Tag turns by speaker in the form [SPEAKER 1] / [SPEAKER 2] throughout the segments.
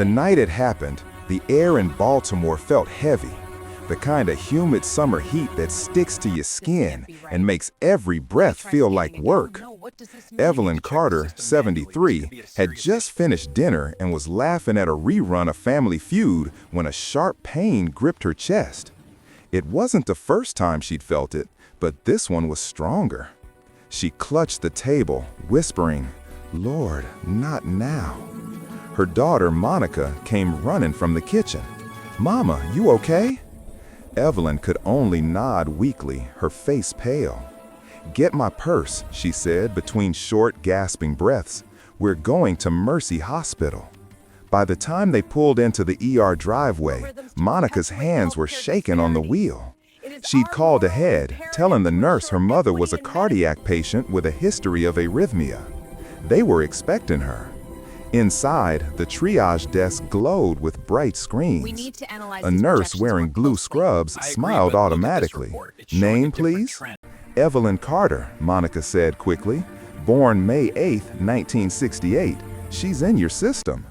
[SPEAKER 1] The night it happened, the air in Baltimore felt heavy. The kind of humid summer heat that sticks to your skin and makes every breath feel like work. Evelyn Carter, 73, had just finished dinner and was laughing at a rerun of Family Feud when a sharp pain gripped her chest. It wasn't the first time she'd felt it, but this one was stronger. She clutched the table, whispering, "Lord, not now." Her daughter, Monica, came running from the kitchen. "Mama, you okay?" Evelyn could only nod weakly, her face pale. "Get my purse," she said between short, gasping breaths. "We're going to Mercy Hospital." By the time they pulled into the ER driveway, Monica's hands were shaking on the wheel. She'd called ahead, telling the nurse her mother was a cardiac patient with a history of arrhythmia. They were expecting her. Inside, the triage desk glowed with bright screens. A nurse wearing blue scrubs smiled automatically. "Name, please?" "Evelyn Carter," Monica said quickly. "Born May 8, 1968. She's in your system."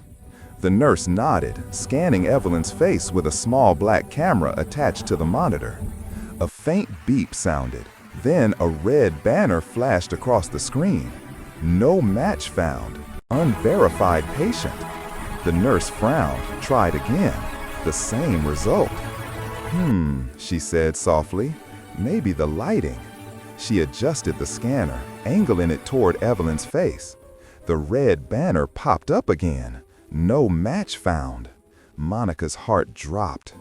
[SPEAKER 1] The nurse nodded, scanning Evelyn's face with a small black camera attached to the monitor. A faint beep sounded. Then a red banner flashed across the screen. "No match found. Unverified patient." The nurse frowned, tried again. The same result. She said softly. "Maybe the lighting." She adjusted the scanner, angling it toward Evelyn's face. The red banner popped up again. "No match found." Monica's heart dropped.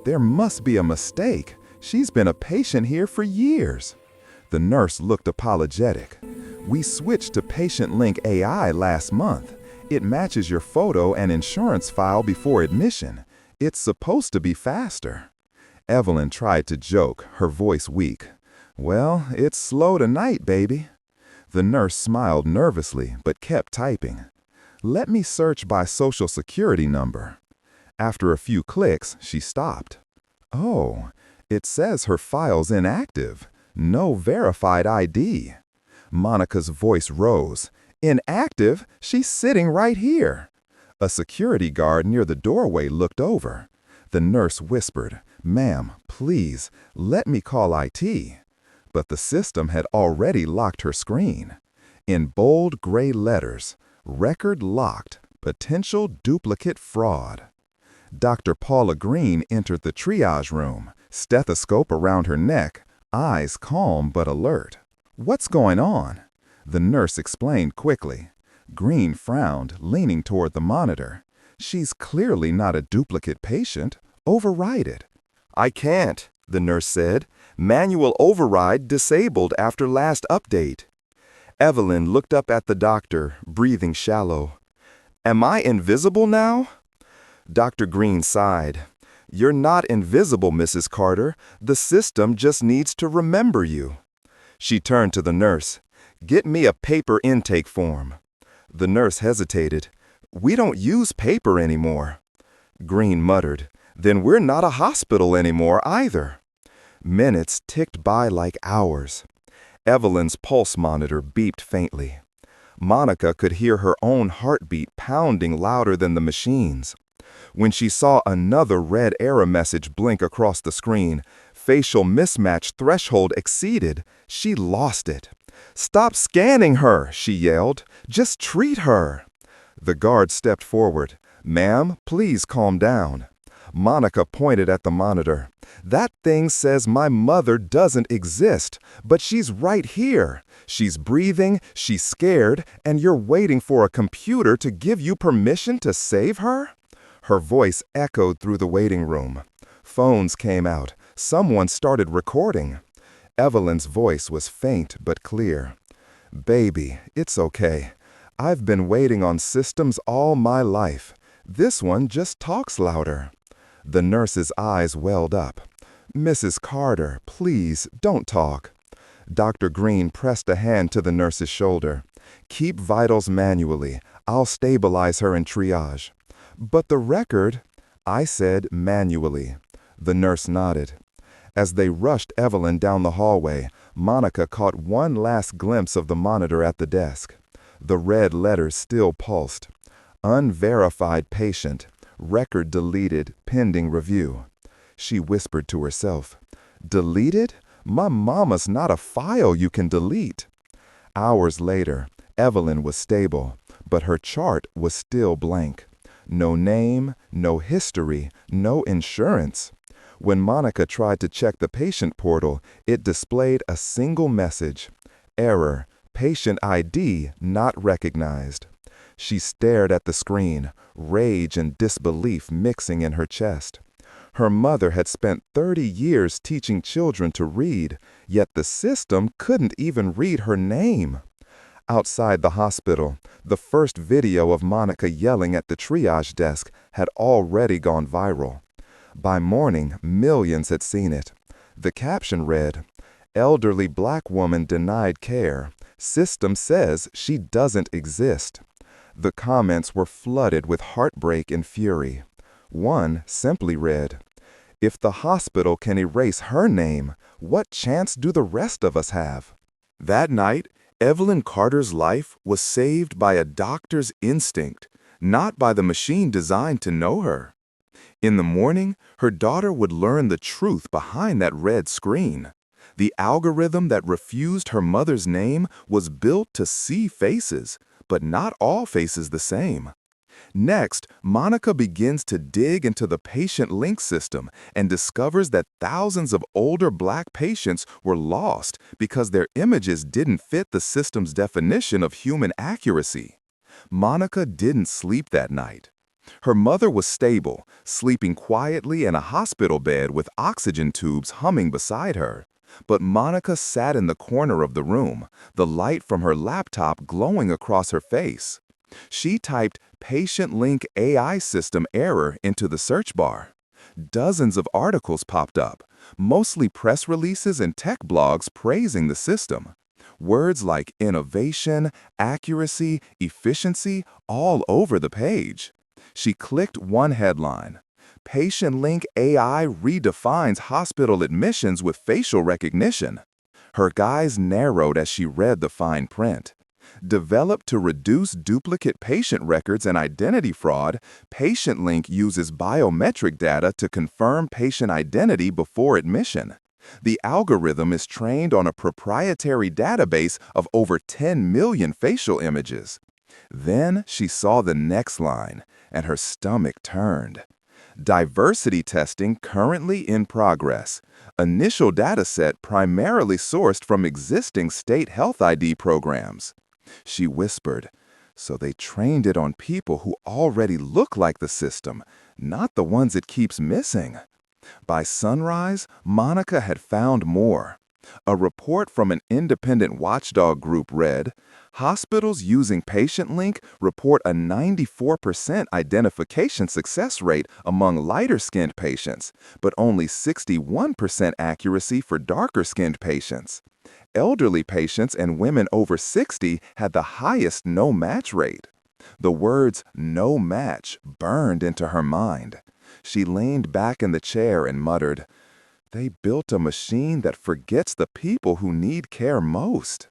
[SPEAKER 1] There must be a mistake. She's been a patient here for years. The nurse looked apologetic. "We switched to Patient Link AI last month. It matches your photo and insurance file before admission. It's supposed to be faster." Evelyn tried to joke, her voice weak. "Well, it's slow tonight, baby." The nurse smiled nervously, but kept typing. "Let me search by Social Security number." After a few clicks, she stopped. "Oh, it says her file's inactive. No verified ID." Monica's voice rose. "Inactive? She's sitting right here." A security guard near the doorway looked over. The nurse whispered, "Ma'am, please, let me call IT." But the system had already locked her screen. In bold gray letters, "Record locked. Potential duplicate fraud." Dr. Paula Green entered the triage room, stethoscope around her neck, eyes calm but alert. "What's going on?" The nurse explained quickly. Green frowned, leaning toward the monitor. "She's clearly not a duplicate patient. Override it." "I can't," the nurse said. "Manual override disabled after last update." Evelyn looked up at the doctor, breathing shallow. "Am I invisible now?" Dr. Green sighed. "You're not invisible, Mrs. Carter. The system just needs to remember you." She turned to the nurse. "Get me a paper intake form." The nurse hesitated. "We don't use paper anymore." Green muttered. "Then we're not a hospital anymore either." Minutes ticked by like hours. Evelyn's pulse monitor beeped faintly. Monica could hear her own heartbeat pounding louder than the machine's. When she saw another red error message blink across the screen, facial mismatch threshold exceeded, she lost it. "Stop scanning her," she yelled. "Just treat her." The guard stepped forward. "Ma'am, please calm down." Monica pointed at the monitor. "That thing says my mother doesn't exist, but she's right here. She's breathing, she's scared, and you're waiting for a computer to give you permission to save her?" Her voice echoed through the waiting room. Phones came out. Someone started recording. Evelyn's voice was faint but clear. "Baby, it's okay. I've been waiting on systems all my life. This one just talks louder." The nurse's eyes welled up. "Mrs. Carter, please, don't talk." Dr. Green pressed a hand to the nurse's shoulder. "Keep vitals manually. I'll stabilize her in triage." "But the record—" "I said manually." The nurse nodded. As they rushed Evelyn down the hallway, Monica caught one last glimpse of the monitor at the desk. The red letters still pulsed. "Unverified patient. Record deleted, pending review. She whispered to herself, "Deleted? My mama's not a file you can delete." Hours later, Evelyn was stable, but her chart was still blank. No name, no history, no insurance. When Monica tried to check the patient portal, it displayed a single message: "Error, patient ID not recognized." She stared at the screen, rage and disbelief mixing in her chest. Her mother had spent 30 years teaching children to read, yet the system couldn't even read her name. Outside the hospital, the first video of Monica yelling at the triage desk had already gone viral. By morning, millions had seen it. The caption read, "Elderly black woman denied care. System says she doesn't exist." The comments were flooded with heartbreak and fury. One simply read, "If the hospital can erase her name, what chance do the rest of us have?" That night, Evelyn Carter's life was saved by a doctor's instinct, not by the machine designed to know her. In the morning, her daughter would learn the truth behind that red screen. The algorithm that refused her mother's name was built to see faces, but not all faces the same. Next, Monica begins to dig into the patient link system and discovers that thousands of older black patients were lost because their images didn't fit the system's definition of human accuracy. Monica didn't sleep that night. Her mother was stable, sleeping quietly in a hospital bed with oxygen tubes humming beside her. But Monica sat in the corner of the room, the light from her laptop glowing across her face. She typed "Patient Link AI System Error" into the search bar. Dozens of articles popped up, mostly press releases and tech blogs praising the system. Words like innovation, accuracy, efficiency, all over the page. She clicked one headline: "Patient Link AI redefines hospital admissions with facial recognition." Her eyes narrowed as she read the fine print. Developed to reduce duplicate patient records and identity fraud, Patient Link uses biometric data to confirm patient identity before admission. The algorithm is trained on a proprietary database of over 10 million facial images. Then she saw the next line, and her stomach turned. Diversity testing currently in progress. Initial dataset primarily sourced from existing state health ID programs. She whispered, "So they trained it on people who already look like the system, not the ones it keeps missing." By sunrise, Monica had found more. A report from an independent watchdog group read, "Hospitals using Patient Link report a 94% identification success rate among lighter-skinned patients, but only 61% accuracy for darker-skinned patients. Elderly patients and women over 60 had the highest no-match rate." The words "no match" burned into her mind. She leaned back in the chair and muttered, "They built a machine that forgets the people who need care most."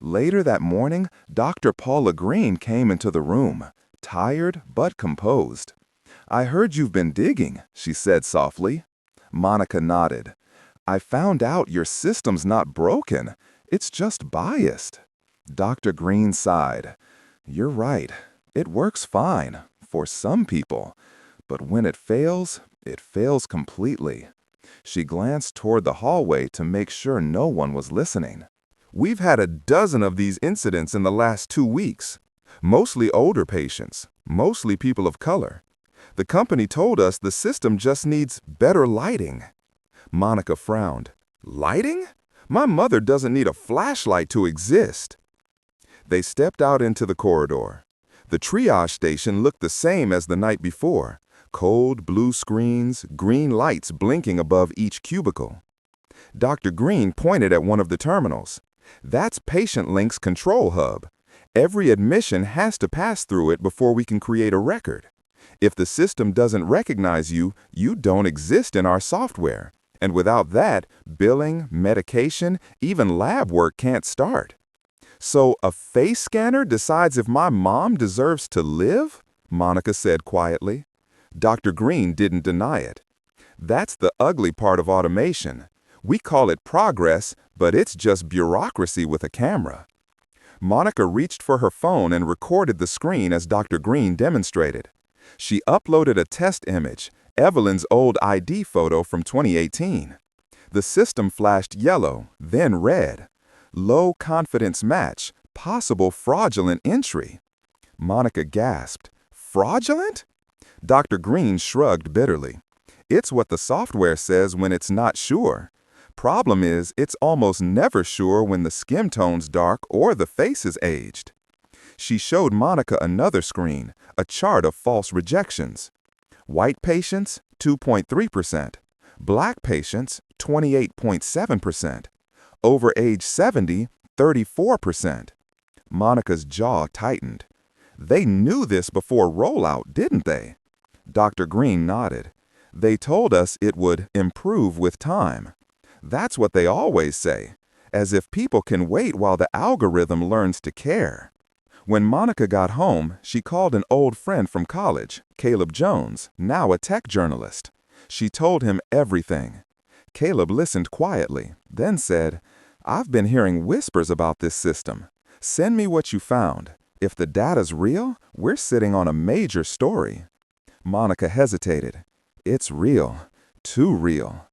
[SPEAKER 1] Later that morning, Dr. Paula Green came into the room, tired but composed. "I heard you've been digging," she said softly. Monica nodded. "I found out your system's not broken. It's just biased." Dr. Green sighed. "You're right. It works fine, for some people. But when it fails completely." She glanced toward the hallway to make sure no one was listening. "We've had a dozen of these incidents in the last 2 weeks. Mostly older patients, mostly people of color. The company told us the system just needs better lighting." Monica frowned. "Lighting? My mother doesn't need a flashlight to exist." They stepped out into the corridor. The triage station looked the same as the night before. Cold blue screens, green lights blinking above each cubicle. Dr. Green pointed at one of the terminals. "That's Patient Link's control hub. Every admission has to pass through it before we can create a record. If the system doesn't recognize you, you don't exist in our software. And without that, billing, medication, even lab work can't start." "So a face scanner decides if my mom deserves to live?" Monica said quietly. Dr. Green didn't deny it. That's the ugly part of automation. We call it progress, but it's just bureaucracy with a camera. Monica reached for her phone and recorded the screen as Dr. Green demonstrated. She uploaded a test image, Evelyn's old ID photo from 2018. The system flashed yellow, then red. Low confidence match, possible fraudulent entry. Monica gasped. Fraudulent? Dr. Green shrugged bitterly. It's what the software says when it's not sure. Problem is, it's almost never sure when the skin tone's dark or the face is aged. She showed Monica another screen, a chart of false rejections. White patients, 2.3%. Black patients, 28.7%. Over age 70, 34%. Monica's jaw tightened. They knew this before rollout, didn't they? Dr. Green nodded. They told us it would improve with time. That's what they always say, as if people can wait while the algorithm learns to care. When Monica got home, she called an old friend from college, Caleb Jones, now a tech journalist. She told him everything. Caleb listened quietly, then said, "I've been hearing whispers about this system. Send me what you found. If the data's real, we're sitting on a major story." Monica hesitated. It's real. Too real.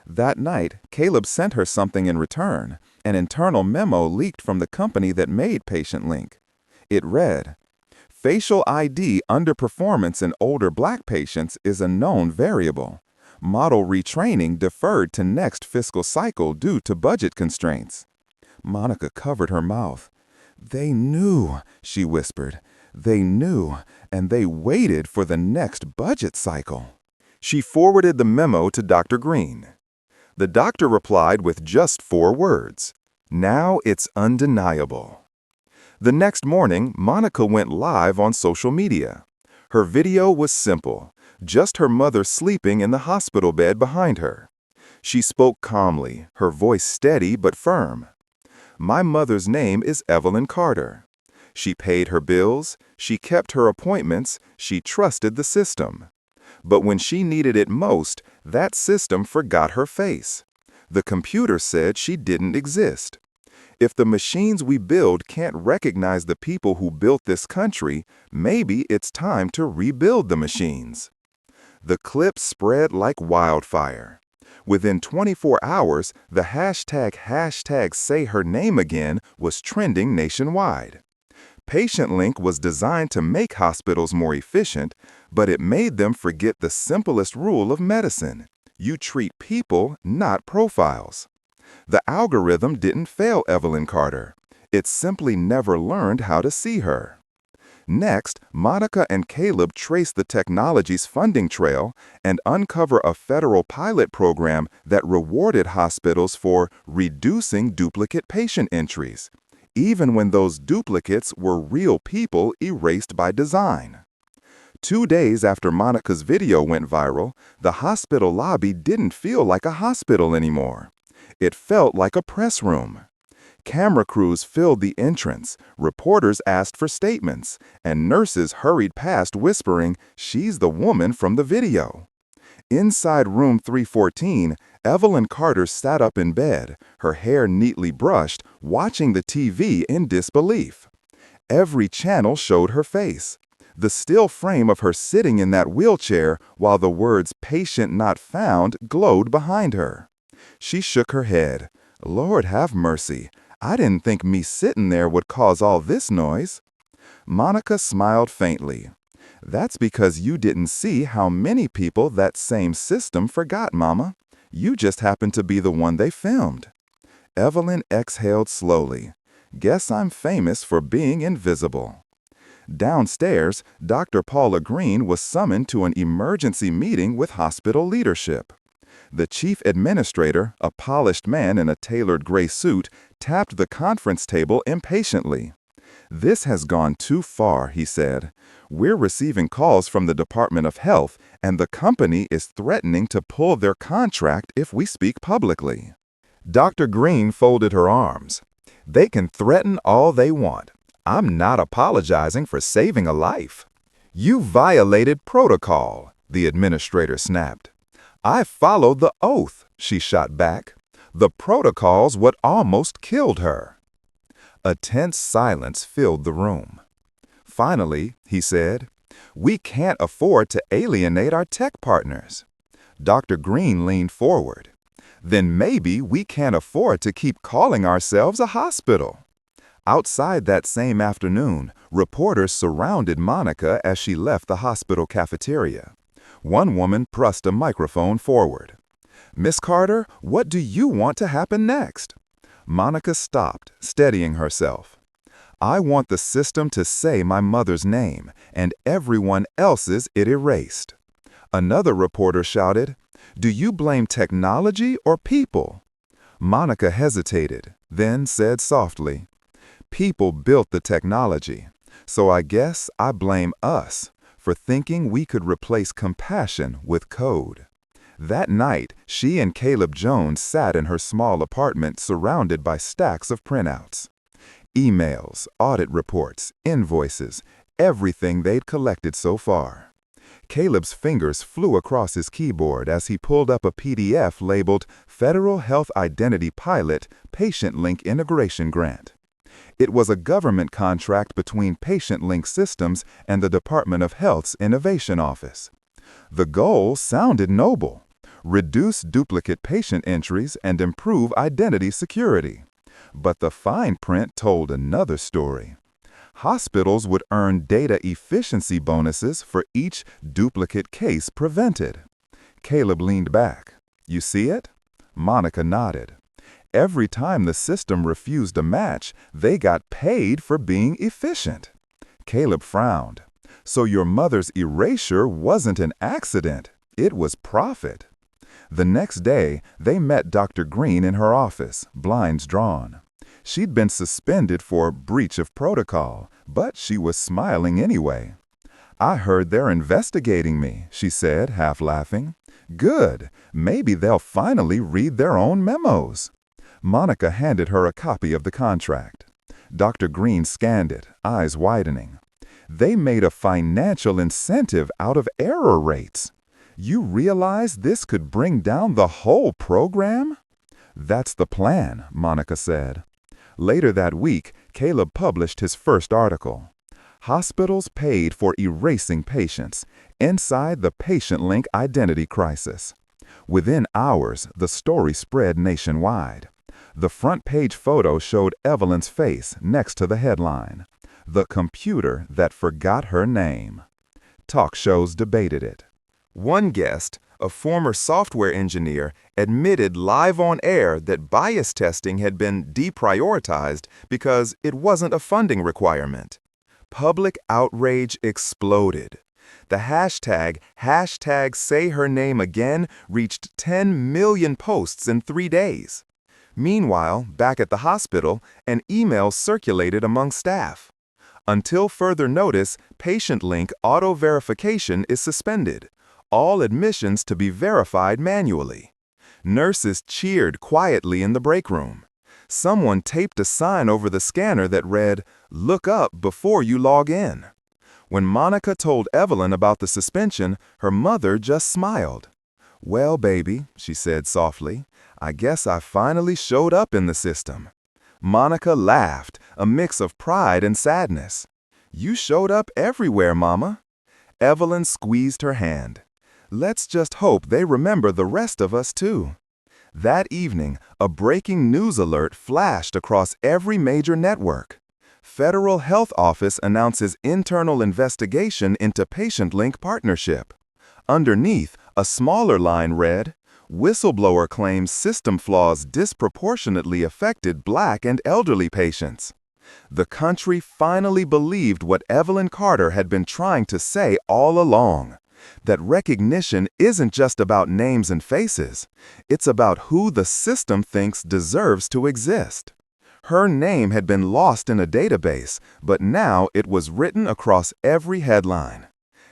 [SPEAKER 1] That night, Caleb sent her something in return. An internal memo leaked from the company that made PatientLink. It read, "Facial ID underperformance in older Black patients is a known variable. Model retraining deferred to next fiscal cycle due to budget constraints." Monica covered her mouth. "They knew," she whispered. "They knew, and they waited for the next budget cycle." She forwarded the memo to Dr. Green. The doctor replied with just 4 words. "Now it's undeniable." The next morning, Monica went live on social media. Her video was simple, just her mother sleeping in the hospital bed behind her. She spoke calmly, her voice steady but firm. "My mother's name is Evelyn Carter. She paid her bills, she kept her appointments, she trusted the system. But when she needed it most, that system forgot her face. The computer said she didn't exist. If the machines we build can't recognize the people who built this country, maybe it's time to rebuild the machines." The clip spread like wildfire. Within 24 hours, the hashtag say her name again was trending nationwide. PatientLink was designed to make hospitals more efficient, but it made them forget the simplest rule of medicine. You treat people, not profiles. The algorithm didn't fail Evelyn Carter. It simply never learned how to see her. Next, Monica and Caleb traced the technology's funding trail and uncover a federal pilot program that rewarded hospitals for reducing duplicate patient entries, even when those duplicates were real people erased by design. 2 days after Monica's video went viral, the hospital lobby didn't feel like a hospital anymore. It felt like a press room. Camera crews filled the entrance, reporters asked for statements, and nurses hurried past whispering, "She's the woman from the video." Inside room 314, Evelyn Carter sat up in bed, her hair neatly brushed, watching the TV in disbelief. Every channel showed her face. The still frame of her sitting in that wheelchair while the words "patient not found" glowed behind her. She shook her head. "Lord have mercy. I didn't think me sitting there would cause all this noise." Monica smiled faintly. "That's because you didn't see how many people that same system forgot, Mama. You just happened to be the one they filmed." Evelyn exhaled slowly. "Guess I'm famous for being invisible." Downstairs, Dr. Paula Green was summoned to an emergency meeting with hospital leadership. The chief administrator, a polished man in a tailored gray suit, tapped the conference table impatiently. "This has gone too far," he said. "We're receiving calls from the Department of Health, and the company is threatening to pull their contract if we speak publicly." Dr. Green folded her arms. "They can threaten all they want. I'm not apologizing for saving a life. You violated protocol. the administrator snapped. "I followed the oath," she shot back. "The protocol's what almost killed her." A tense silence filled the room. Finally, he said, "We can't afford to alienate our tech partners." Dr. Green leaned forward. "Then maybe we can't afford to keep calling ourselves a hospital." Outside that same afternoon, reporters surrounded Monica as she left the hospital cafeteria. One woman thrust a microphone forward. "Miss Carter, what do you want to happen next?" Monica stopped, steadying herself. "I want the system to say my mother's name, and everyone else's it erased." Another reporter shouted, "Do you blame technology or people?" Monica hesitated, then said softly, "People built the technology, so I guess I blame us for thinking we could replace compassion with code." That night, she and Caleb Jones sat in her small apartment surrounded by stacks of printouts. Emails, audit reports, invoices, everything they'd collected so far. Caleb's fingers flew across his keyboard as he pulled up a PDF labeled Federal Health Identity Pilot Patient Link Integration Grant. It was a government contract between Patient Link Systems and the Department of Health's Innovation Office. The goal sounded noble: reduce duplicate patient entries and improve identity security. But the fine print told another story. Hospitals would earn data efficiency bonuses for each duplicate case prevented. Caleb leaned back. "You see it?" Monica nodded. Every time the system refused a match, they got paid for being efficient. Caleb frowned. "So your mother's erasure wasn't an accident, it was profit." The next day, they met Dr. Green in her office, blinds drawn. She'd been suspended for breach of protocol, but she was smiling anyway. "I heard they're investigating me," she said, half laughing. "Good. Maybe they'll finally read their own memos." Monica handed her a copy of the contract. Dr. Green scanned it, eyes widening. "They made a financial incentive out of error rates. You realize this could bring down the whole program?" "That's the plan," Monica said. Later that week, Caleb published his first article. Hospitals paid for erasing patients, inside the patient link identity crisis. Within hours, the story spread nationwide. The front page photo showed Evelyn's face next to the headline, "The Computer That Forgot Her Name." Talk shows debated it. One guest, a former software engineer, admitted live on air that bias testing had been deprioritized because it wasn't a funding requirement. Public outrage exploded. The hashtag #SayHerNameAgain reached 10 million posts in 3 days. Meanwhile, back at the hospital, an email circulated among staff. Until further notice, patient link auto-verification is suspended. All admissions to be verified manually. Nurses cheered quietly in the break room. Someone taped a sign over the scanner that read, "Look up before you log in." When Monica told Evelyn about the suspension, her mother just smiled. "Well, baby," she said softly, "I guess I finally showed up in the system." Monica laughed, a mix of pride and sadness. "You showed up everywhere, Mama." Evelyn squeezed her hand. "Let's just hope they remember the rest of us, too." That evening, a breaking news alert flashed across every major network. Federal Health Office announces internal investigation into Patient Link partnership. Underneath, a smaller line read, "Whistleblower claims system flaws disproportionately affected Black and elderly patients." The country finally believed what Evelyn Carter had been trying to say all along, that recognition isn't just about names and faces. It's about who the system thinks deserves to exist. Her name had been lost in a database, but now it was written across every headline.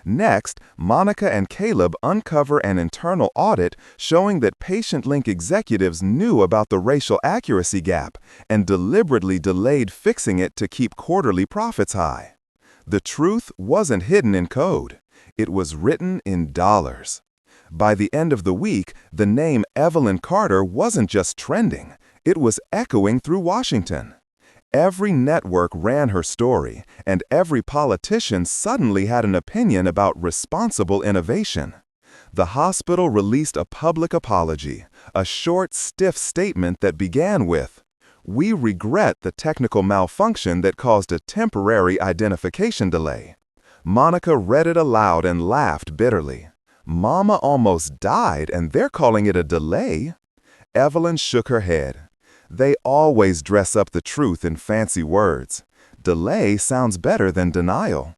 [SPEAKER 1] Next, Monica and Caleb uncover an internal audit showing that Patient Link executives knew about the racial accuracy gap and deliberately delayed fixing it to keep quarterly profits high. The truth wasn't hidden in code. It was written in dollars. By the end of the week, the name Evelyn Carter wasn't just trending, it was echoing through Washington. Every network ran her story, and every politician suddenly had an opinion about responsible innovation. The hospital released a public apology, a short, stiff statement that began with, "We regret the technical malfunction that caused a temporary identification delay." Monica read it aloud and laughed bitterly. Mama almost died, and they're calling it a delay? Evelyn shook her head. They always dress up the truth in fancy words. Delay sounds better than denial.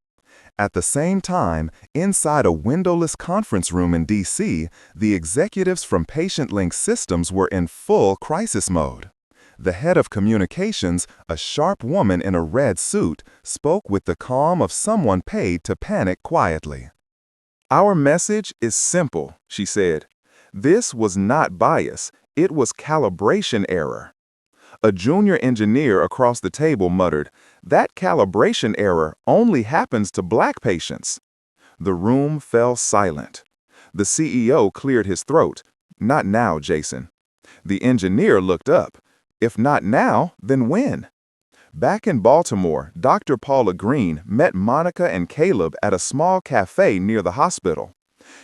[SPEAKER 1] At the same time, inside a windowless conference room in D.C., the executives from Patient Link Systems were in full crisis mode. The head of communications, a sharp woman in a red suit, spoke with the calm of someone paid to panic quietly. "Our message is simple," she said. "This was not bias, it was calibration error." A junior engineer across the table muttered, "That calibration error only happens to Black patients." The room fell silent. The CEO cleared his throat. "Not now, Jason." The engineer looked up. "If not now, then when?" Back in Baltimore, Dr. Paula Green met Monica and Caleb at a small cafe near the hospital.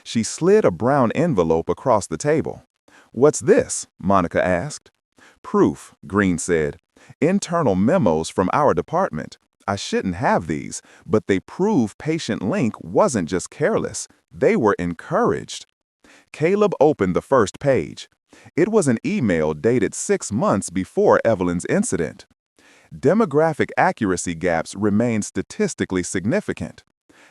[SPEAKER 1] She slid a brown envelope across the table. "What's this?" Monica asked. "Proof," Green said. "Internal memos from our department. I shouldn't have these, but they prove Patient Link wasn't just careless. They were encouraged." Caleb opened the first page. It was an email dated 6 months before Evelyn's incident. Demographic accuracy gaps remain statistically significant.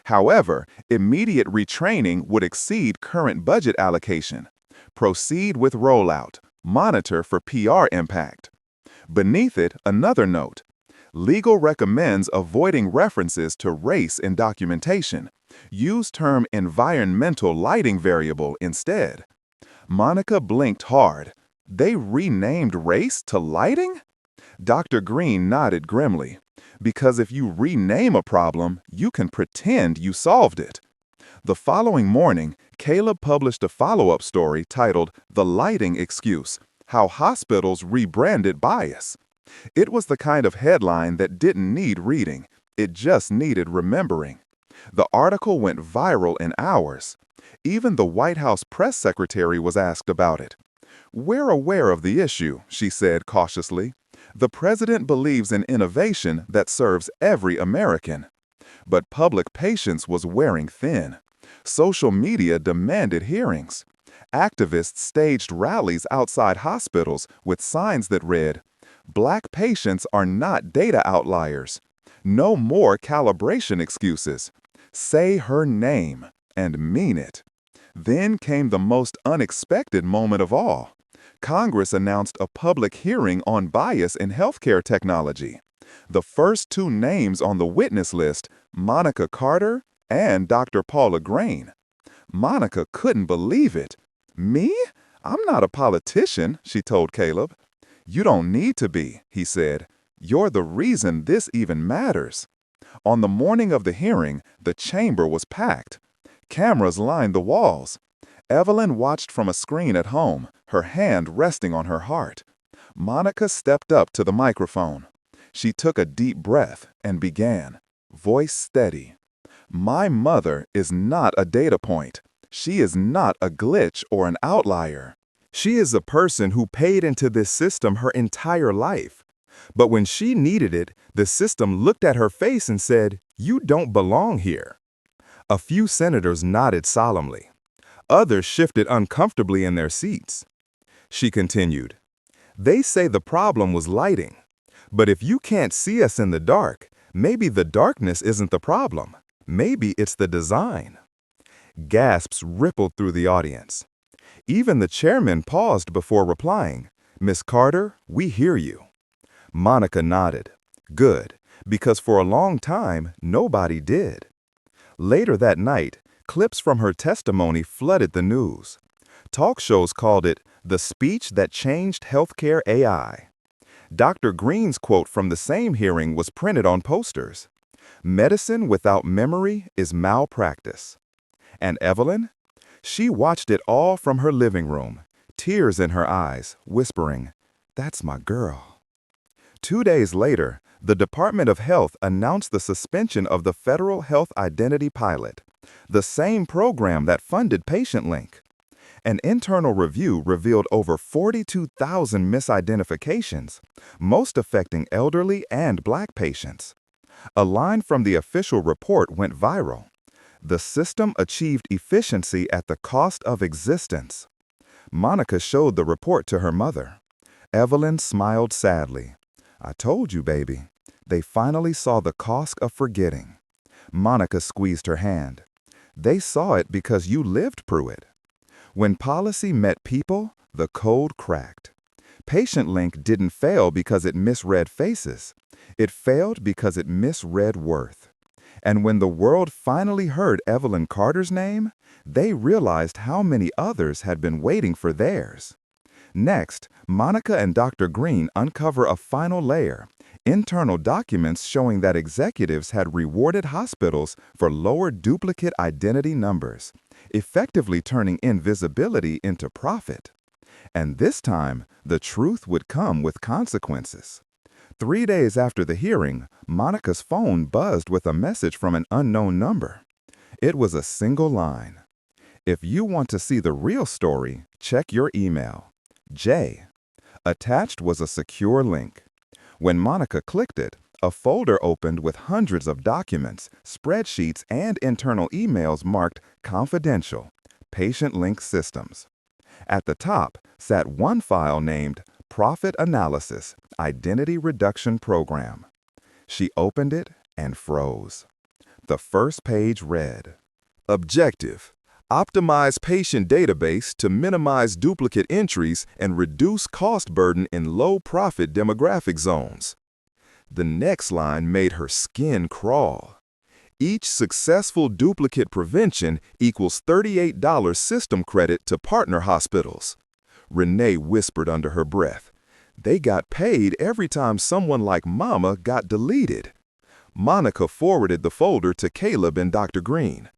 [SPEAKER 1] However, immediate retraining would exceed current budget allocation. Proceed with rollout. Monitor for PR impact. Beneath it, another note. Legal recommends avoiding references to race in documentation. Use term environmental lighting variable instead. Monica blinked hard. They renamed race to lighting? Dr. Green nodded grimly. Because if you rename a problem, you can pretend you solved it. The following morning, Caleb published a follow-up story titled "The Lighting Excuse: How Hospitals Rebranded Bias." It was the kind of headline that didn't need reading, it just needed remembering. The article went viral in hours. Even the White House press secretary was asked about it. "We're aware of the issue," she said cautiously. "The president believes in innovation that serves every American." But public patience was wearing thin. Social media demanded hearings. Activists staged rallies outside hospitals with signs that read, "Black patients are not data outliers. No more calibration excuses. Say her name and mean it." Then came the most unexpected moment of all. Congress announced a public hearing on bias in healthcare technology. The first two names on the witness list, Monica Carter and Dr. Paula Green. Monica couldn't believe it. "Me? I'm not a politician," she told Caleb. "You don't need to be," he said. "You're the reason this even matters." On the morning of the hearing, the chamber was packed. Cameras lined the walls. Evelyn watched from a screen at home, her hand resting on her heart. Monica stepped up to the microphone. She took a deep breath and began, voice steady. "My mother is not a data point. She is not a glitch or an outlier. She is a person who paid into this system her entire life. But when she needed it, the system looked at her face and said, 'You don't belong here.'" A few senators nodded solemnly. Others shifted uncomfortably in their seats. She continued, "They say the problem was lighting. But if you can't see us in the dark, maybe the darkness isn't the problem. Maybe it's the design." Gasps rippled through the audience. Even the chairman paused before replying, "Miss Carter, we hear you." Monica nodded. Good, because for a long time, nobody did. Later that night, clips from her testimony flooded the news. Talk shows called it the speech that changed healthcare AI. Dr. Green's quote from the same hearing was printed on posters. "Medicine without memory is malpractice." And Evelyn? She watched it all from her living room, tears in her eyes, whispering, "That's my girl." 2 days later, the Department of Health announced the suspension of the Federal Health Identity Pilot, the same program that funded PatientLink. An internal review revealed over 42,000 misidentifications, most affecting elderly and Black patients. A line from the official report went viral. The system achieved efficiency at the cost of existence. Monica showed the report to her mother. Evelyn smiled sadly. "I told you, baby." They finally saw the cost of forgetting. Monica squeezed her hand. "They saw it because you lived through it." When policy met people, the code cracked. PatientLink didn't fail because it misread faces. It failed because it misread worth. And when the world finally heard Evelyn Carter's name, they realized how many others had been waiting for theirs. Next, Monica and Dr. Green uncover a final layer, internal documents showing that executives had rewarded hospitals for lower duplicate identity numbers, effectively turning invisibility into profit. And this time, the truth would come with consequences. 3 days after the hearing, Monica's phone buzzed with a message from an unknown number. It was a single line. "If you want to see the real story, check your email. J." Attached was a secure link. When Monica clicked it, a folder opened with hundreds of documents, spreadsheets, and internal emails marked Confidential, PatientLink Systems. At the top sat one file named Profit Analysis Identity Reduction Program. She opened it and froze. The first page read, "Objective: optimize patient database to minimize duplicate entries and reduce cost burden in low-profit demographic zones." The next line made her skin crawl. "Each successful duplicate prevention equals $38 system credit to partner hospitals." Renee whispered under her breath. "They got paid every time someone like Mama got deleted." Monica forwarded the folder to Caleb and Dr. Green.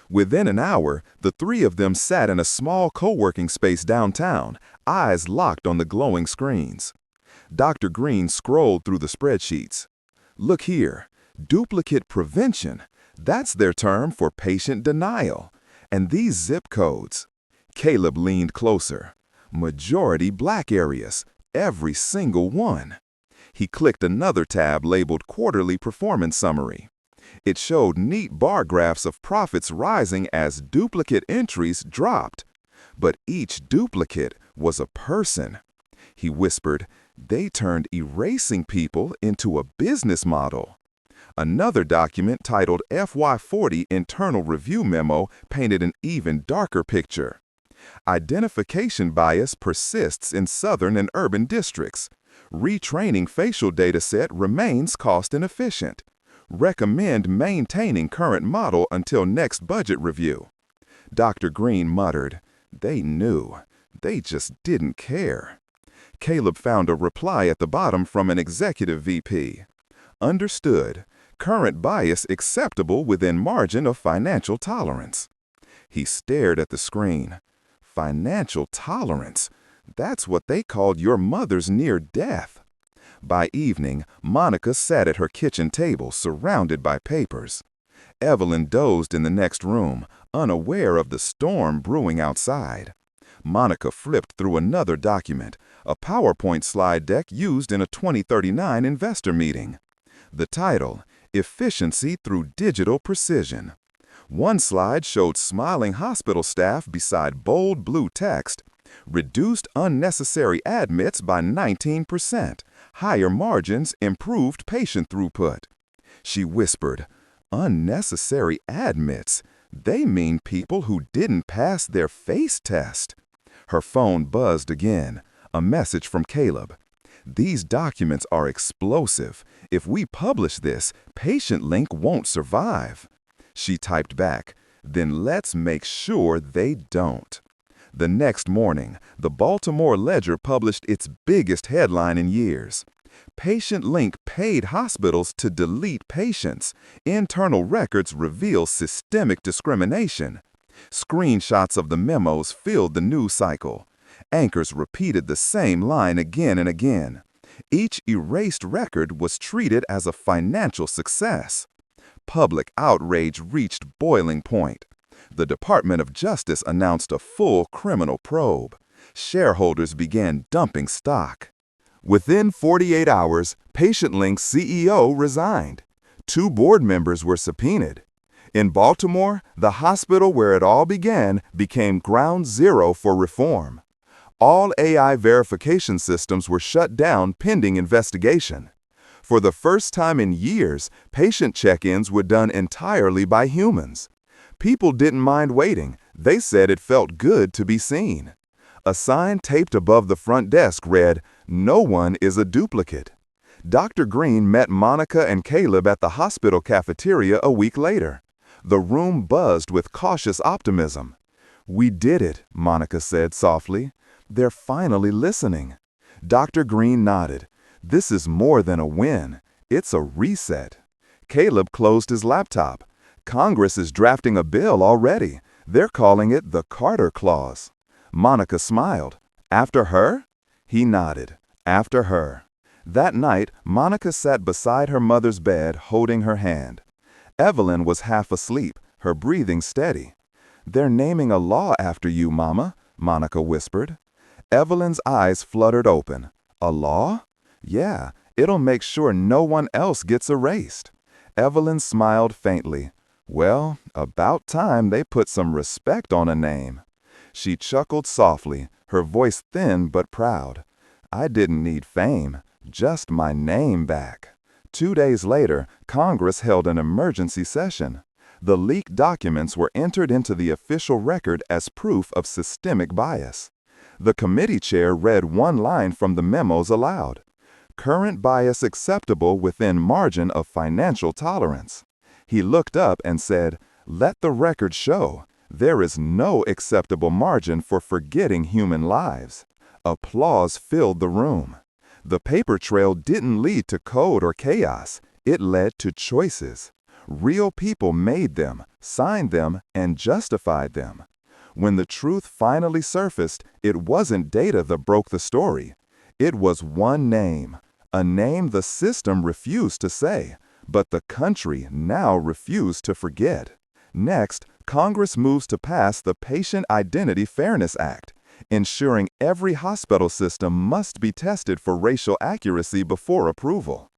[SPEAKER 1] Within an hour, the three of them sat in a small co-working space downtown, eyes locked on the glowing screens. Dr. Green scrolled through the spreadsheets. "Look here, duplicate prevention. That's their term for patient denial. And these zip codes." Caleb leaned closer. "Majority Black areas, every single one." He clicked another tab labeled Quarterly Performance Summary. It showed neat bar graphs of profits rising as duplicate entries dropped. But each duplicate was a person. He whispered, "They turned erasing people into a business model." Another document titled FY40 Internal Review Memo painted an even darker picture. Identification bias persists in southern and urban districts. Retraining facial dataset remains cost inefficient. Recommend maintaining current model until next budget review. Dr. Green muttered, "They knew. They just didn't care." Caleb found a reply at the bottom from an executive VP. "Understood. Current bias acceptable within margin of financial tolerance." He stared at the screen. Financial tolerance? That's what they called your mother's near death. By evening, Monica sat at her kitchen table surrounded by papers. Evelyn dozed in the next room, unaware of the storm brewing outside. Monica flipped through another document, a PowerPoint slide deck used in a 2039 investor meeting. The title, Efficiency Through Digital Precision. One slide showed smiling hospital staff beside bold blue text, "Reduced unnecessary admits by 19%. Higher margins, improved patient throughput." She whispered, "Unnecessary admits? They mean people who didn't pass their face test." Her phone buzzed again, a message from Caleb. "These documents are explosive. If we publish this, PatientLink won't survive." She typed back, "Then let's make sure they don't." The next morning, the Baltimore Ledger published its biggest headline in years. PatientLink paid hospitals to delete patients. Internal records reveal systemic discrimination. Screenshots of the memos filled the news cycle. Anchors repeated the same line again and again. Each erased record was treated as a financial success. Public outrage reached boiling point. The Department of Justice announced a full criminal probe. Shareholders began dumping stock. Within 48 hours, PatientLink's CEO resigned. 2 board members were subpoenaed. In Baltimore, the hospital where it all began became ground zero for reform. All AI verification systems were shut down pending investigation. For the first time in years, patient check-ins were done entirely by humans. People didn't mind waiting. They said it felt good to be seen. A sign taped above the front desk read, "No one is a duplicate." Dr. Green met Monica and Caleb at the hospital cafeteria a week later. The room buzzed with cautious optimism. "We did it," Monica said softly. "They're finally listening." Dr. Green nodded. "This is more than a win. It's a reset." Caleb closed his laptop. "Congress is drafting a bill already. They're calling it the Carter Clause." Monica smiled. "After her?" He nodded. "After her." That night, Monica sat beside her mother's bed, holding her hand. Evelyn was half asleep, her breathing steady. "They're naming a law after you, Mama," Monica whispered. Evelyn's eyes fluttered open. "A law?" "Yeah, it'll make sure no one else gets erased." Evelyn smiled faintly. "Well, about time they put some respect on a name." She chuckled softly, her voice thin but proud. "I didn't need fame, just my name back." 2 days later, Congress held an emergency session. The leaked documents were entered into the official record as proof of systemic bias. The committee chair read one line from the memos aloud. "Current bias acceptable within margin of financial tolerance." He looked up and said, "Let the record show. There is no acceptable margin for forgetting human lives." Applause filled the room. The paper trail didn't lead to code or chaos. It led to choices. Real people made them, signed them, and justified them. When the truth finally surfaced, it wasn't data that broke the story. It was one name, a name the system refused to say, but the country now refused to forget. Next, Congress moves to pass the Patient Identity Fairness Act, ensuring every hospital system must be tested for racial accuracy before approval.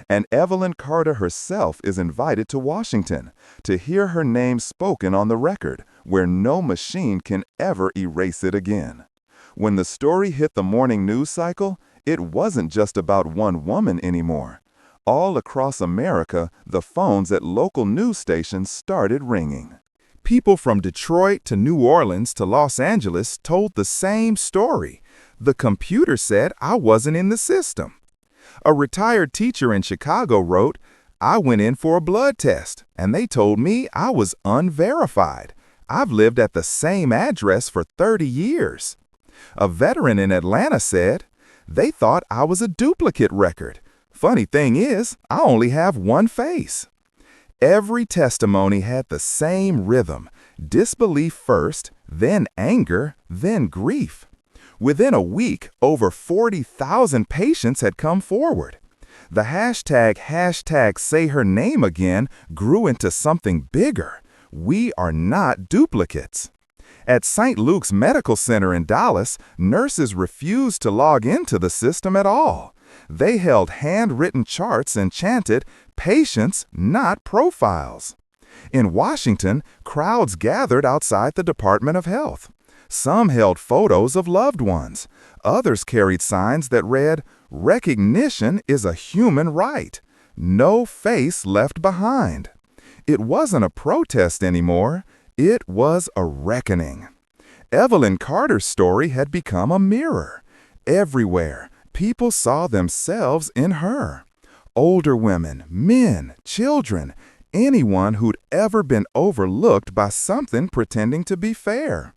[SPEAKER 1] And Evelyn Carter herself is invited to Washington to hear her name spoken on the record, where no machine can ever erase it again. When the story hit the morning news cycle, it wasn't just about one woman anymore. All across America, the phones at local news stations started ringing. People from Detroit to New Orleans to Los Angeles told the same story. The computer said I wasn't in the system. A retired teacher in Chicago wrote, "I went in for a blood test, and they told me I was unverified. I've lived at the same address for 30 years. A veteran in Atlanta said, "They thought I was a duplicate record. Funny thing is, I only have one face." Every testimony had the same rhythm: disbelief first, then anger, then grief. Within a week, over 40,000 patients had come forward. The hashtag say her name again grew into something bigger. We are not duplicates. At St. Luke's Medical Center in Dallas, nurses refused to log into the system at all. They held handwritten charts and chanted, "Patients, not profiles." In Washington, crowds gathered outside the Department of Health. Some held photos of loved ones. Others carried signs that read, "Recognition is a human right. No face left behind." It wasn't a protest anymore. It was a reckoning. Evelyn Carter's story had become a mirror. Everywhere, people saw themselves in her. Older women, men, children, anyone who'd ever been overlooked by something pretending to be fair.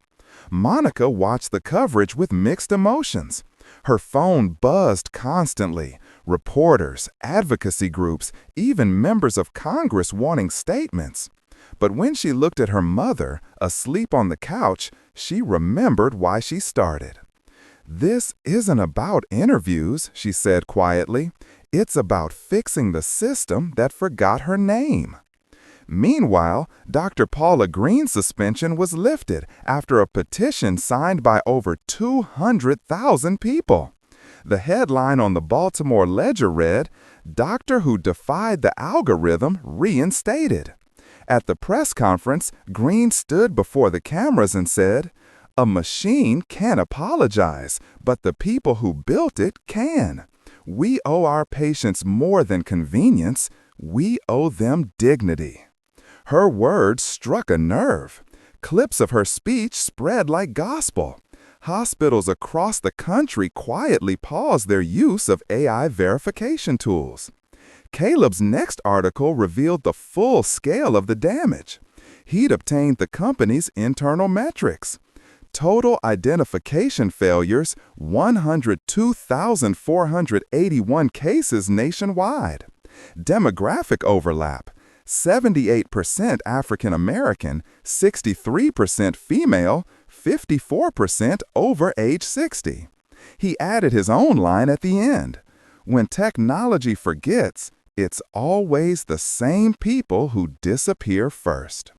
[SPEAKER 1] Monica watched the coverage with mixed emotions. Her phone buzzed constantly. Reporters, advocacy groups, even members of Congress wanting statements. But when she looked at her mother, asleep on the couch, she remembered why she started. "This isn't about interviews," she said quietly. "It's about fixing the system that forgot her name." Meanwhile, Dr. Paula Green's suspension was lifted after a petition signed by over 200,000 people. The headline on the Baltimore Ledger read, "Doctor who defied the algorithm reinstated." At the press conference, Green stood before the cameras and said, "A machine can't apologize, but the people who built it can. We owe our patients more than convenience. We owe them dignity." Her words struck a nerve. Clips of her speech spread like gospel. Hospitals across the country quietly paused their use of AI verification tools. Caleb's next article revealed the full scale of the damage. He'd obtained the company's internal metrics. Total identification failures, 102,481 cases nationwide. Demographic overlap, 78% African American, 63% female, 54% over age 60. He added his own line at the end. "When technology forgets, it's always the same people who disappear first."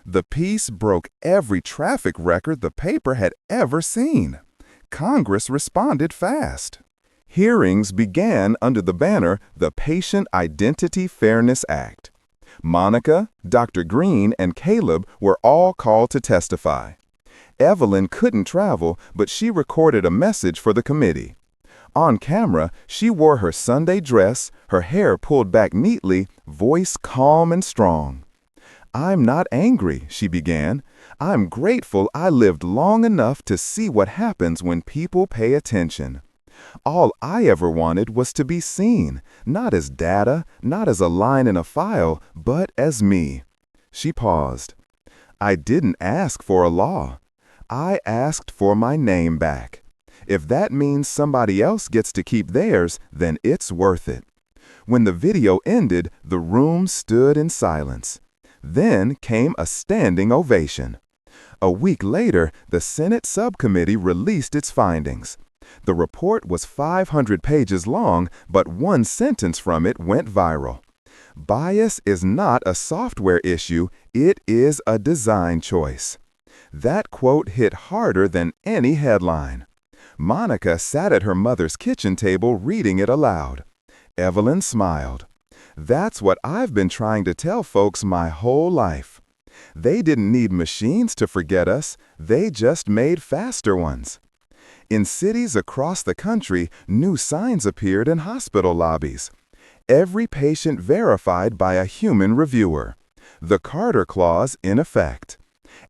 [SPEAKER 1] The piece broke every traffic record the paper had ever seen. Congress responded fast. Hearings began under the banner the Patient Identity Fairness Act. Monica, Dr. Green, and Caleb were all called to testify. Evelyn couldn't travel, but she recorded a message for the committee. On camera, she wore her Sunday dress, her hair pulled back neatly, voice calm and strong. "I'm not angry," she began. "I'm grateful I lived long enough to see what happens when people pay attention. All I ever wanted was to be seen, not as data, not as a line in a file, but as me." She paused. "I didn't ask for a law. I asked for my name back. If that means somebody else gets to keep theirs, then it's worth it." When the video ended, the room stood in silence. Then came a standing ovation. A week later, the Senate subcommittee released its findings. The report was 500 pages long, but one sentence from it went viral. "Bias is not a software issue, it is a design choice." That quote hit harder than any headline. Monica sat at her mother's kitchen table reading it aloud. Evelyn smiled. "That's what I've been trying to tell folks my whole life. They didn't need machines to forget us, they just made faster ones." In cities across the country, new signs appeared in hospital lobbies. "Every patient verified by a human reviewer." The Carter Clause in effect.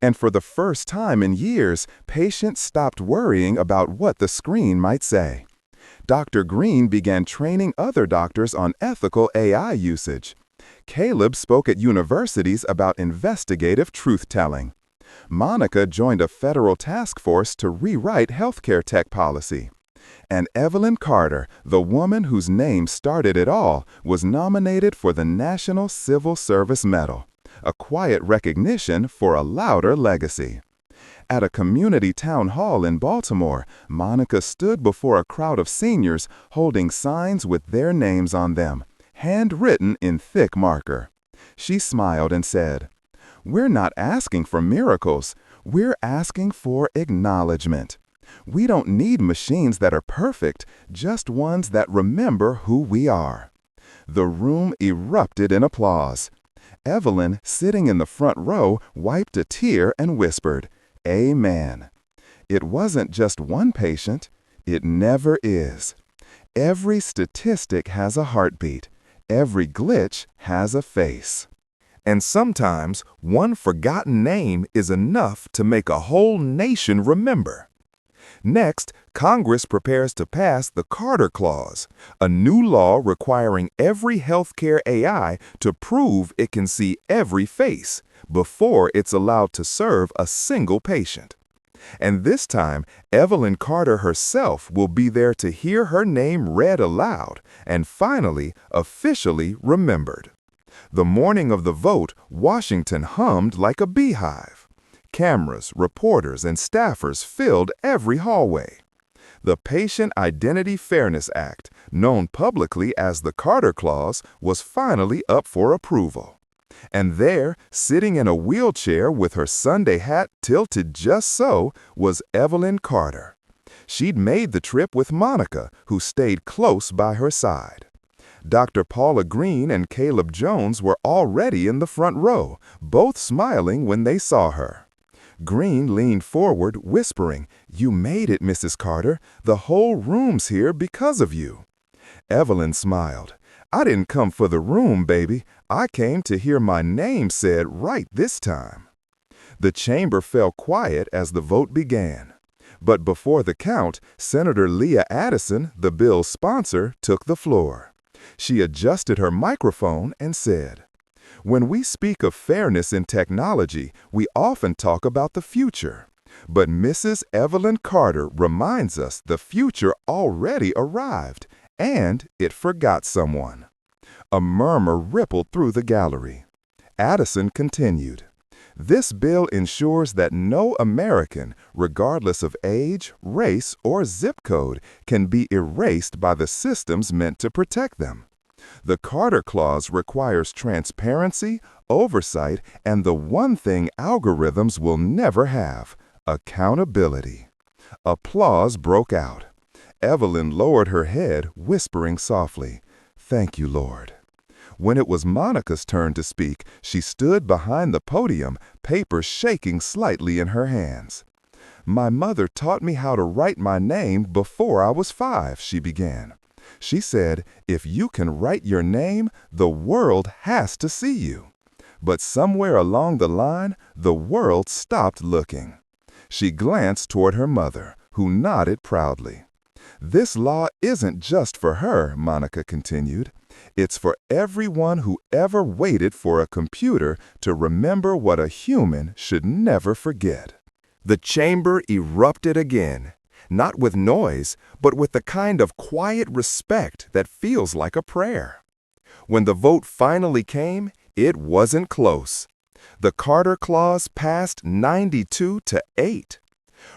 [SPEAKER 1] And for the first time in years, patients stopped worrying about what the screen might say. Dr. Green began training other doctors on ethical AI usage. Caleb spoke at universities about investigative truth-telling. Monica joined a federal task force to rewrite healthcare tech policy. And Evelyn Carter, the woman whose name started it all, was nominated for the National Civil Service Medal, a quiet recognition for a louder legacy. At a community town hall in Baltimore, Monica stood before a crowd of seniors holding signs with their names on them, handwritten in thick marker. She smiled and said, "We're not asking for miracles, we're asking for acknowledgement. We don't need machines that are perfect, just ones that remember who we are." The room erupted in applause. Evelyn, sitting in the front row, wiped a tear and whispered, "Amen." It wasn't just one patient. It never is. Every statistic has a heartbeat. Every glitch has a face. And sometimes one forgotten name is enough to make a whole nation remember. Next, Congress prepares to pass the Carter Clause, a new law requiring every healthcare AI to prove it can see every face before it's allowed to serve a single patient. And this time, Evelyn Carter herself will be there to hear her name read aloud and finally, officially remembered. The morning of the vote, Washington hummed like a beehive. Cameras, reporters, and staffers filled every hallway. The Patient Identity Fairness Act, known publicly as the Carter Clause, was finally up for approval. And there, sitting in a wheelchair with her Sunday hat tilted just so, was Evelyn Carter. She'd made the trip with Monica, who stayed close by her side. Dr. Paula Green and Caleb Jones were already in the front row, both smiling when they saw her. Green leaned forward, whispering, "You made it, Mrs. Carter. The whole room's here because of you." Evelyn smiled. "I didn't come for the room, baby. I came to hear my name said right this time." The chamber fell quiet as the vote began. But before the count, Senator Leah Addison, the bill's sponsor, took the floor. She adjusted her microphone and said, "When we speak of fairness in technology, we often talk about the future. But Mrs. Evelyn Carter reminds us the future already arrived, and it forgot someone." A murmur rippled through the gallery. Addison continued, "This bill ensures that no American, regardless of age, race, or zip code, can be erased by the systems meant to protect them. The Carter Clause requires transparency, oversight, and the one thing algorithms will never have: accountability." Applause broke out. Evelyn lowered her head, whispering softly, "Thank you, Lord." When it was Monica's turn to speak, she stood behind the podium, papers shaking slightly in her hands. "My mother taught me how to write my name before I was 5, she began. She said, if you can write your name, the world has to see you. But somewhere along the line, the world stopped looking. She glanced toward her mother, who nodded proudly. "This law isn't just for her," Monica continued. "It's for everyone who ever waited for a computer to remember what a human should never forget." The chamber erupted again, not with noise, but with the kind of quiet respect that feels like a prayer. When the vote finally came, it wasn't close. The Carter Clause passed 92-8.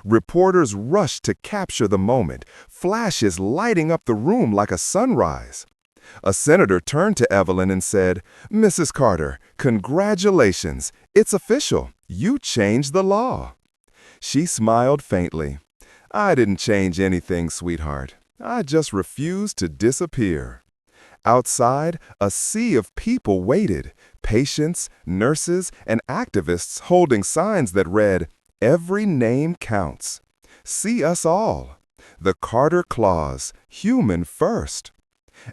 [SPEAKER 1] Reporters rushed to capture the moment, flashes lighting up the room like a sunrise. A senator turned to Evelyn and said, "Mrs. Carter, congratulations. It's official. You changed the law." She smiled faintly. "I didn't change anything, sweetheart. I just refused to disappear." Outside, a sea of people waited, patients, nurses, and activists holding signs that read, "Every name counts. See us all. The Carter Clause, human first."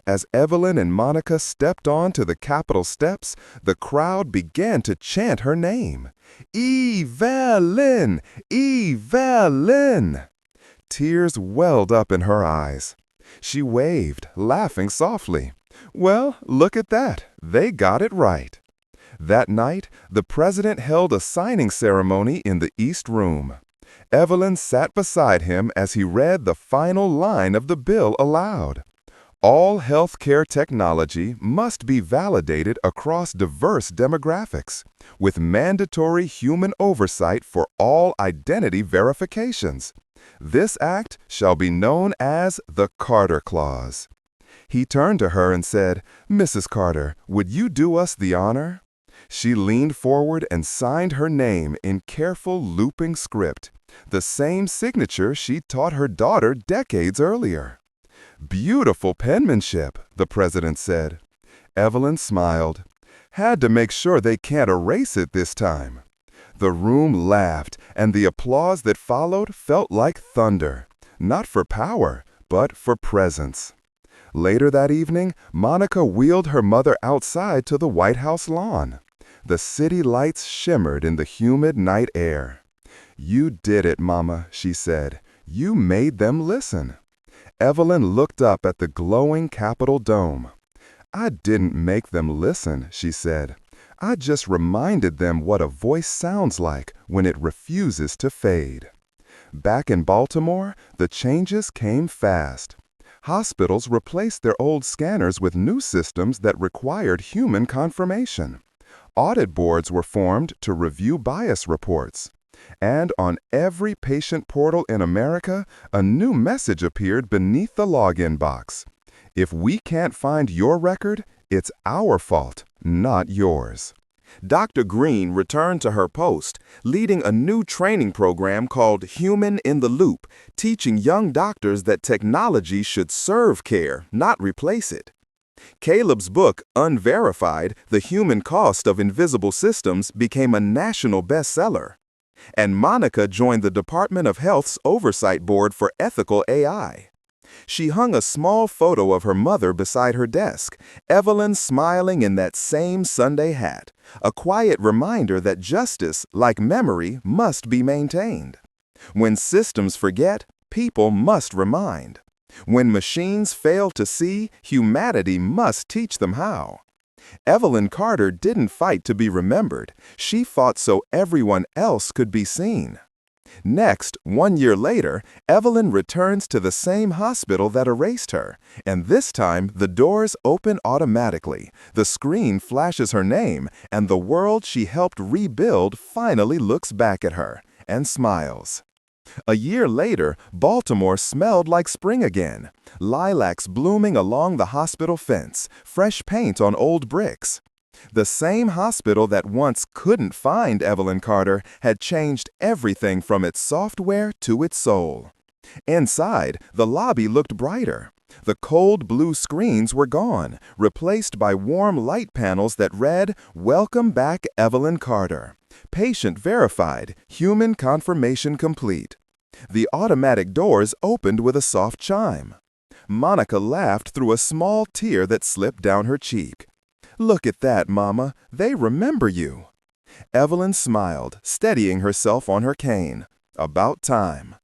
[SPEAKER 1] As Evelyn and Monica stepped onto the Capitol steps, the crowd began to chant her name. "Evelyn! Evelyn!" Tears welled up in her eyes. She waved, laughing softly. "Well, look at that. They got it right." That night, the president held a signing ceremony in the East Room. Evelyn sat beside him as he read the final line of the bill aloud. All healthcare technology must be validated across diverse demographics, with mandatory human oversight for all identity verifications. This act shall be known as the Carter Clause. He turned to her and said, "Mrs. Carter, would you do us the honor?" She leaned forward and signed her name in careful looping script, the same signature she'd taught her daughter decades earlier. "Beautiful penmanship," the president said. Evelyn smiled. "Had to make sure they can't erase it this time." The room laughed, and the applause that followed felt like thunder, not for power, but for presence. Later that evening, Monica wheeled her mother outside to the White House lawn. The city lights shimmered in the humid night air. "You did it, Mama," she said. "You made them listen." Evelyn looked up at the glowing Capitol dome. "I didn't make them listen," she said. "I just reminded them what a voice sounds like when it refuses to fade." Back in Baltimore, the changes came fast. Hospitals replaced their old scanners with new systems that required human confirmation. Audit boards were formed to review bias reports. And on every patient portal in America, a new message appeared beneath the login box. If we can't find your record, it's our fault, not yours. Dr. Green returned to her post, leading a new training program called Human in the Loop, teaching young doctors that technology should serve care, not replace it. Caleb's book, Unverified: The Human Cost of Invisible Systems, became a national bestseller. And Monica joined the Department of Health's Oversight Board for Ethical AI. She hung a small photo of her mother beside her desk, Evelyn smiling in that same Sunday hat, a quiet reminder that justice, like memory, must be maintained. When systems forget, people must remind. When machines fail to see, humanity must teach them how. Evelyn Carter didn't fight to be remembered. She fought so everyone else could be seen. Next, 1 year later, Evelyn returns to the same hospital that erased her, and this time the doors open automatically, the screen flashes her name, and the world she helped rebuild finally looks back at her and smiles. A year later, Baltimore smelled like spring again. Lilacs blooming along the hospital fence, fresh paint on old bricks. The same hospital that once couldn't find Evelyn Carter had changed everything from its software to its soul. Inside, the lobby looked brighter. The cold blue screens were gone, replaced by warm light panels that read, "Welcome back, Evelyn Carter. Patient verified, human confirmation complete." The automatic doors opened with a soft chime. Monica laughed through a small tear that slipped down her cheek. "Look at that, Mama. They remember you." Evelyn smiled, steadying herself on her cane. About time.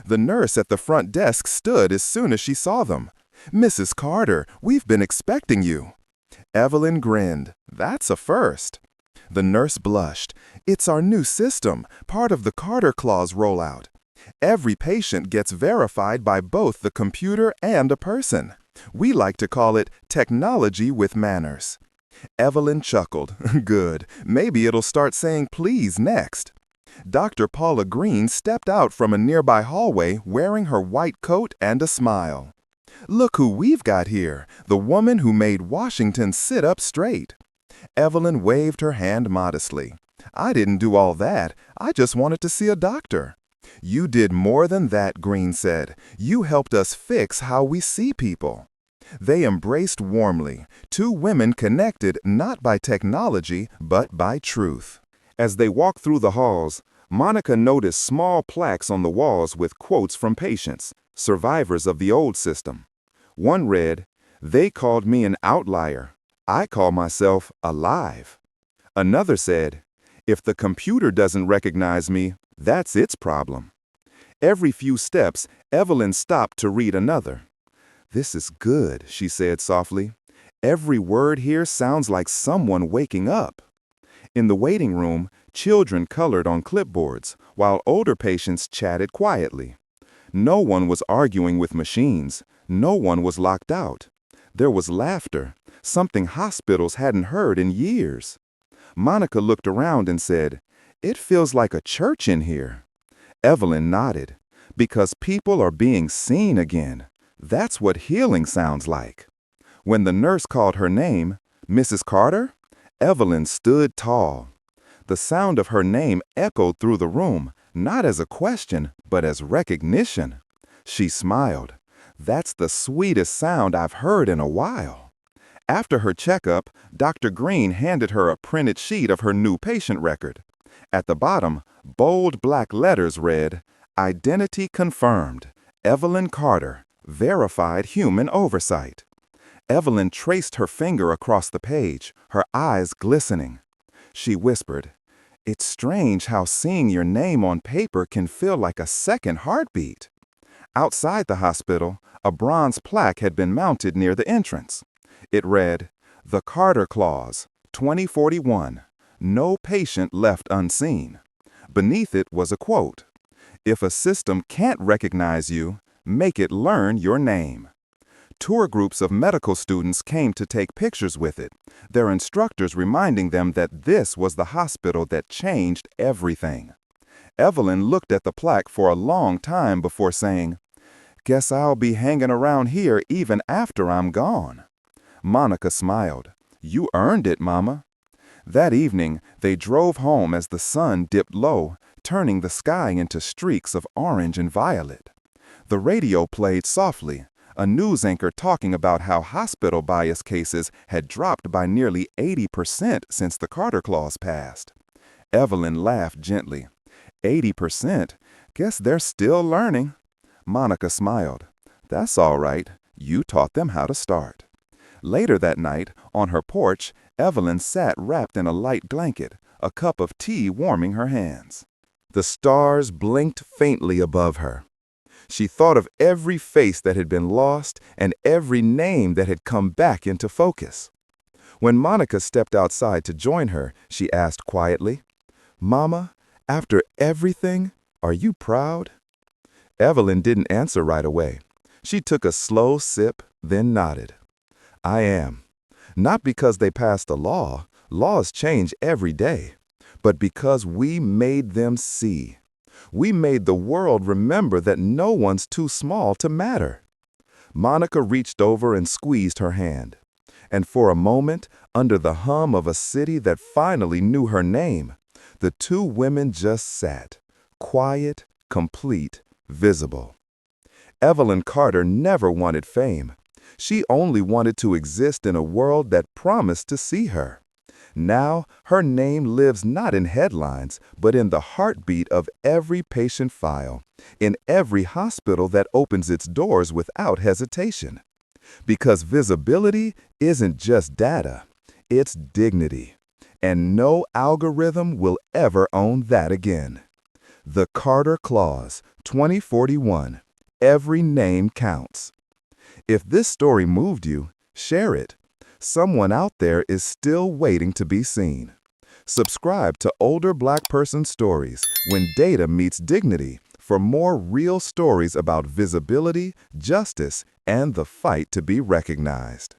[SPEAKER 1] The nurse at the front desk stood as soon as she saw them. "Mrs. Carter, we've been expecting you." Evelyn grinned. "That's a first." The nurse blushed. "It's our new system, part of the Carter Clause rollout. Every patient gets verified by both the computer and a person. We like to call it technology with manners." Evelyn chuckled. "Good. Maybe it'll start saying please next." Dr. Paula Green stepped out from a nearby hallway wearing her white coat and a smile. "Look who we've got here, the woman who made Washington sit up straight." Evelyn waved her hand modestly. "I didn't do all that. I just wanted to see a doctor." "You did more than that," Green said. "You helped us fix how we see people." They embraced warmly, two women connected not by technology, but by truth. As they walked through the halls, Monica noticed small plaques on the walls with quotes from patients, survivors of the old system. One read, "They called me an outlier. I call myself alive." Another said, "If the computer doesn't recognize me, that's its problem." Every few steps, Evelyn stopped to read another. "This is good," she said softly. "Every word here sounds like someone waking up." In the waiting room, children colored on clipboards, while older patients chatted quietly. No one was arguing with machines. No one was locked out. There was laughter, something hospitals hadn't heard in years. Monica looked around and said, "It feels like a church in here." Evelyn nodded. "Because people are being seen again. That's what healing sounds like." When the nurse called her name, "Mrs. Carter," Evelyn stood tall. The sound of her name echoed through the room, not as a question, but as recognition. She smiled. "That's the sweetest sound I've heard in a while." After her checkup, Dr. Green handed her a printed sheet of her new patient record. At the bottom, bold black letters read, "Identity confirmed. Evelyn Carter, verified human oversight." Evelyn traced her finger across the page, her eyes glistening. She whispered, "It's strange how seeing your name on paper can feel like a second heartbeat." Outside the hospital, a bronze plaque had been mounted near the entrance. It read, "The Carter Clause, 2041. No patient left unseen." Beneath it was a quote, "If a system can't recognize you, make it learn your name." Tour groups of medical students came to take pictures with it, their instructors reminding them that this was the hospital that changed everything. Evelyn looked at the plaque for a long time before saying, "Guess I'll be hanging around here even after I'm gone." Monica smiled. "You earned it, Mama." That evening, they drove home as the sun dipped low, turning the sky into streaks of orange and violet. The radio played softly, a news anchor talking about how hospital bias cases had dropped by nearly 80% since the Carter Clause passed. Evelyn laughed gently. 80%? Guess they're still learning." Monica smiled. "That's all right. You taught them how to start." Later that night, on her porch, Evelyn sat wrapped in a light blanket, a cup of tea warming her hands. The stars blinked faintly above her. She thought of every face that had been lost and every name that had come back into focus. When Monica stepped outside to join her, she asked quietly, "Mama, after everything, are you proud?" Evelyn didn't answer right away. She took a slow sip, then nodded. "I am. Not because they passed a law, laws change every day, but because we made them see. We made the world remember that no one's too small to matter." Monica reached over and squeezed her hand. And for a moment, under the hum of a city that finally knew her name, the two women just sat, quiet, complete, visible. Evelyn Carter never wanted fame. She only wanted to exist in a world that promised to see her. Now, her name lives not in headlines, but in the heartbeat of every patient file, in every hospital that opens its doors without hesitation. Because visibility isn't just data, it's dignity. And no algorithm will ever own that again. The Carter Clause, 2041. Every name counts. If this story moved you, share it. Someone out there is still waiting to be seen. Subscribe to Older Black Person Stories When Data Meets Dignity for more real stories about visibility, justice, and the fight to be recognized.